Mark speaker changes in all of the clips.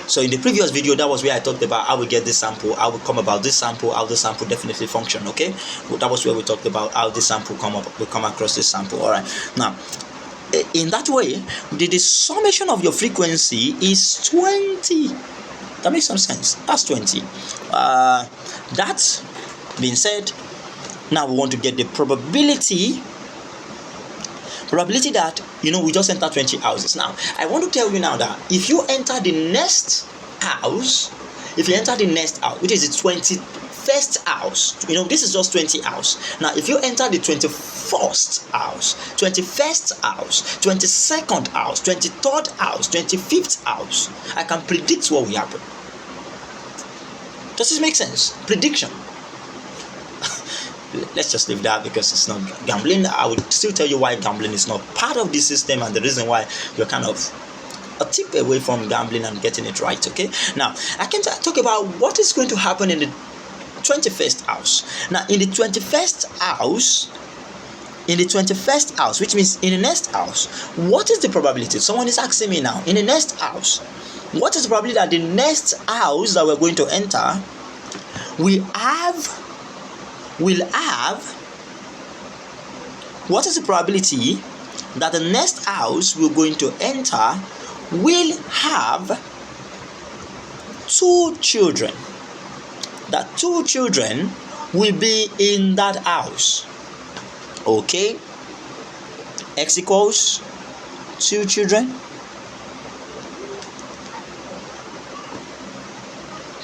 Speaker 1: So in the previous video, that was where I talked about how we get this sample, how we come about this sample, how the sample definitely function. Okay, well, that was where we talked about how this sample we come across this sample. All right, now in that way, the summation of your frequency is 20. That makes some sense. That's 20. That being said, now we want to get the probability that, you know, we just enter 20 houses. Now I want to tell you now that if you enter the next house, which is the 21st house, you know, this is just 20 house. Now if you enter the 21st house, 21st house, 22nd house, 23rd house, 25th house, I can predict what will happen. Does this make sense? Prediction. Let's just leave that because it's not gambling. I would still tell you why gambling is not part of the system and the reason why you're kind of a tip away from gambling and getting it right. Okay, now I can talk about what is going to happen in the 21st house. Now in the 21st house, which means in the next house, what is the probability? Someone is asking me now, in the next house, what is the probability that the next house that we're going to enter what is the probability that the next house we're going to enter will have 2 children? That 2 children will be in that house. Okay, x equals 2 children.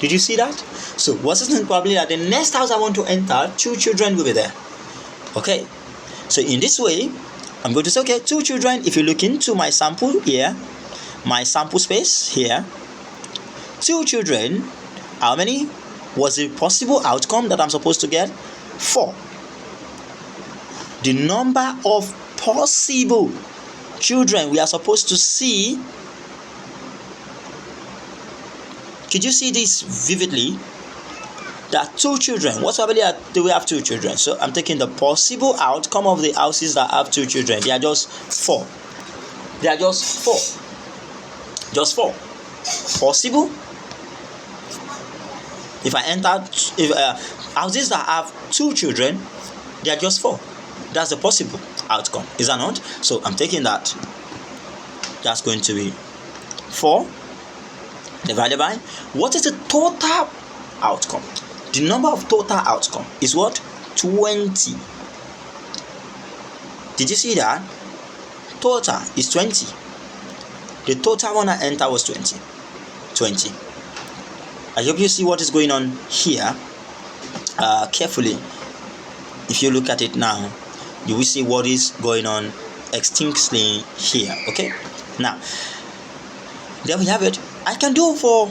Speaker 1: Did you see that? So what is the probability that the next house I want to enter, 2 children will be there? Okay, so in this way, I'm going to say, okay, 2 children. If you look into my sample here, my sample space here, 2 children, how many was the possible outcome that I'm supposed to get? 4. The number of possible children we are supposed to see. Could you see this vividly? There are 2 children. What's probably do we have 2 children? So I'm taking the possible outcome of the houses that have 2 children. They are just 4. They are just 4. Just 4. Possible. If I enter, houses that have 2 children, they are just 4. That's the possible outcome. Is that not? So I'm taking that. That's going to be 4 divided by, what is the total outcome? The number of total outcome is what? 20. Did you see that? Total is 20. The total one I enter was 20. I hope you see what is going on here carefully. If you look at it now, you will see what is going on extinctly here. Okay, now there we have it. I can do for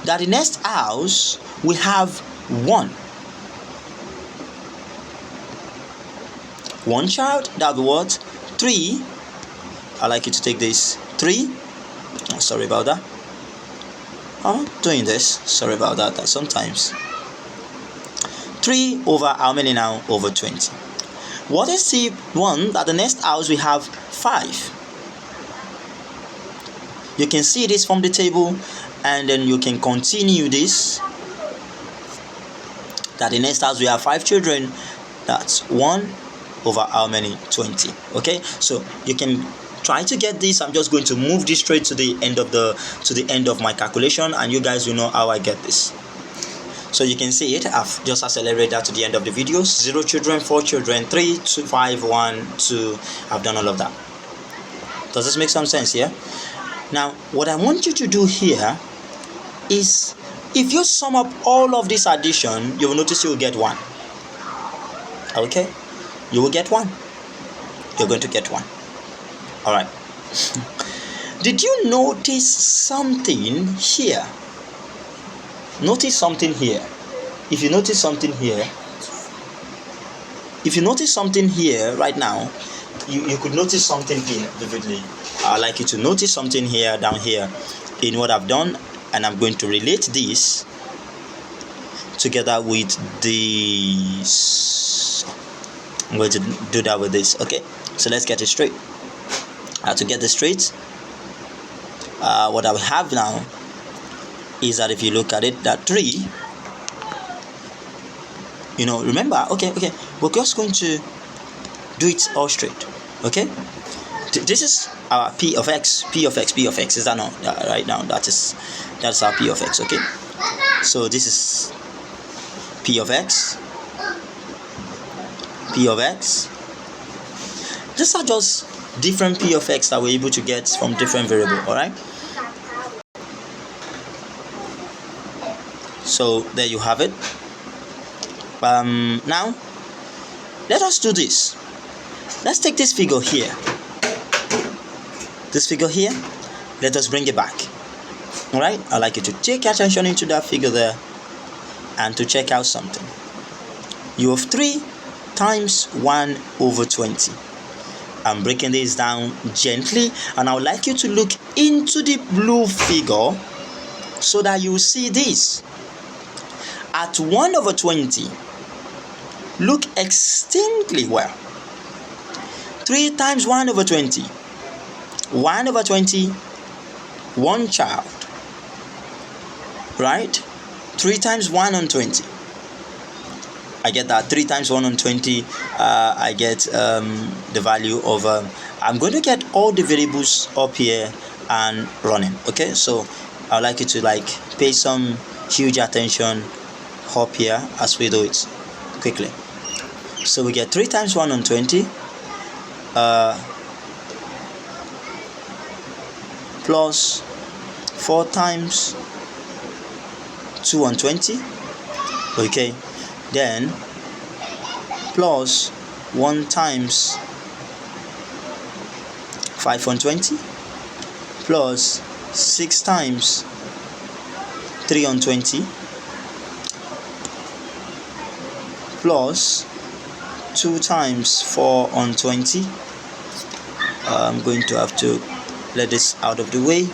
Speaker 1: that the next house we have 1 child. That'll be what? 3. I like you to take this 3. Oh, sorry about that. I'm doing this. Sorry about that. Sometimes 3 over how many now? Over 20. What is the one that the next house we have 5? You can see this from the table, and then you can continue this. That the next house we have 5 children. That's 1 over how many? 20. Okay, so you can try to get this. I'm just going to move this straight to the end of my calculation, and you guys will know how I get this. So you can see it. I've just accelerated that to the end of the video. 0 children, 4 children, 3, 2, 5, 1, 2. I've done all of that. Does this make some sense here? Now, what I want you to do here is, if you sum up all of this addition, you will notice you will get 1. Okay? You will get 1. You're going to get 1. All right. Did you notice something here? Notice something here. If you notice something here right now, you could notice something here vividly. I'd like you to notice something here, down here, in what I've done, and I'm going to relate this together with this. I'm going to do that with this. Okay, so let's get it straight. To get this straight, what I have now is that if you look at it, that 3, remember, okay, we're just going to do it all straight. Okay, this is our p of x. Is that not right now? That's our p of x. Okay, so this is p of x. These are just different p of x that we're able to get from different variable. All right, so there you have it. Now let us do this. Let's take this figure here. Let us bring it back. All right, I'd like you to take attention into that figure there and to check out something. You have 3 times 1 over 20. I'm breaking this down gently, and I would like you to look into the blue figure so that you see this. At 1 over 20, look extremely well. 3 times 1 over 20. 1 over 20, 1 child. Right? 3 times 1 on 20. I get that 3 times 1 on 20. I get the value of. I'm going to get all the variables up here and running. Okay, so I'd like you to pay some huge attention up here as we do it quickly. So we get 3 times 1 on 20. Plus 4 times 2 on 20. Okay, then plus 1 times 5 on 20, plus 6 times 3 on 20, plus 2 times 4 on 20. I'm going to have to let this out of the way.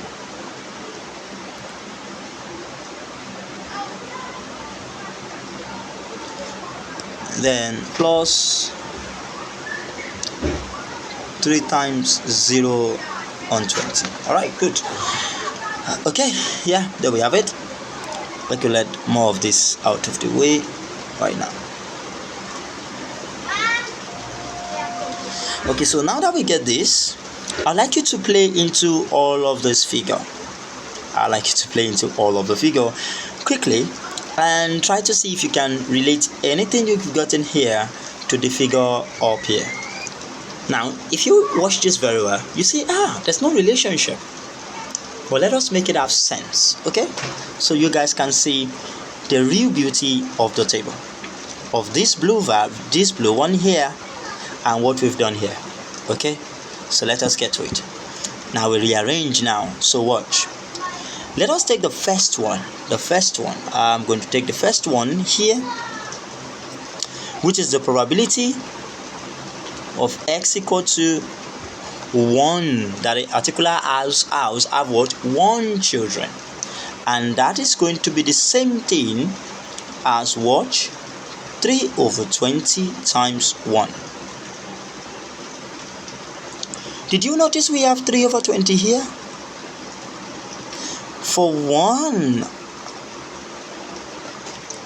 Speaker 1: Then plus 3 times 0 on 20. Alright, good. Okay, yeah, there we have it. Let me let more of this out of the way right now. Okay, so now that we get this, I'd like you to play into all of this figure. I'd like you to play into all of the figure quickly and try to see if you can relate anything you've gotten here to the figure up here. Now, if you watch this very well, you see, there's no relationship. But let us make it have sense, okay? So you guys can see the real beauty of the table. Of this blue valve, this blue one here, and what we've done here, okay? So let us get to it. Now we rearrange now. So watch. Let us take the first one. I'm going to take the first one here, which is the probability of x equal to 1, that a particular house have what? 1 children. And that is going to be the same thing as watch 3 over 20 times 1. Did you notice we have 3 over 20 here? For 1,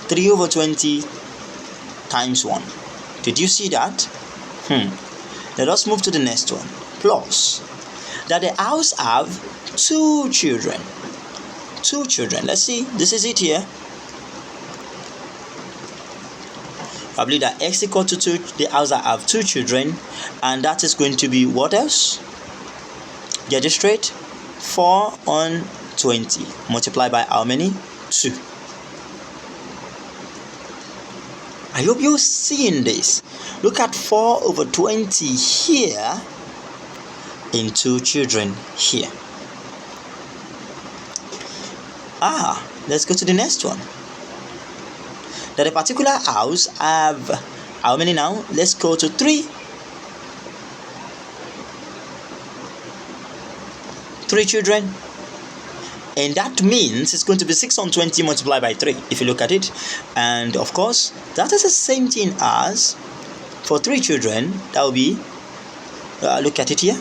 Speaker 1: 3 over 20 times 1. Did you see that? Let us move to the next one. Plus, that the house have 2 children. 2 children. Let's see. This is it here. I believe that x equal to 2, the house have 2 children, and that is going to be what else? Get it straight? 4 on 20 multiplied by how many? 2. I hope you're seeing this. Look at 4 over 20 here in 2 children here. Let's go to the next one. That a particular house have how many now? Let's go to 3. 3 children. And that means it's going to be 6 on 20 multiplied by 3 if you look at it. And of course, that is the same thing as for 3 children. That will be, look at it here.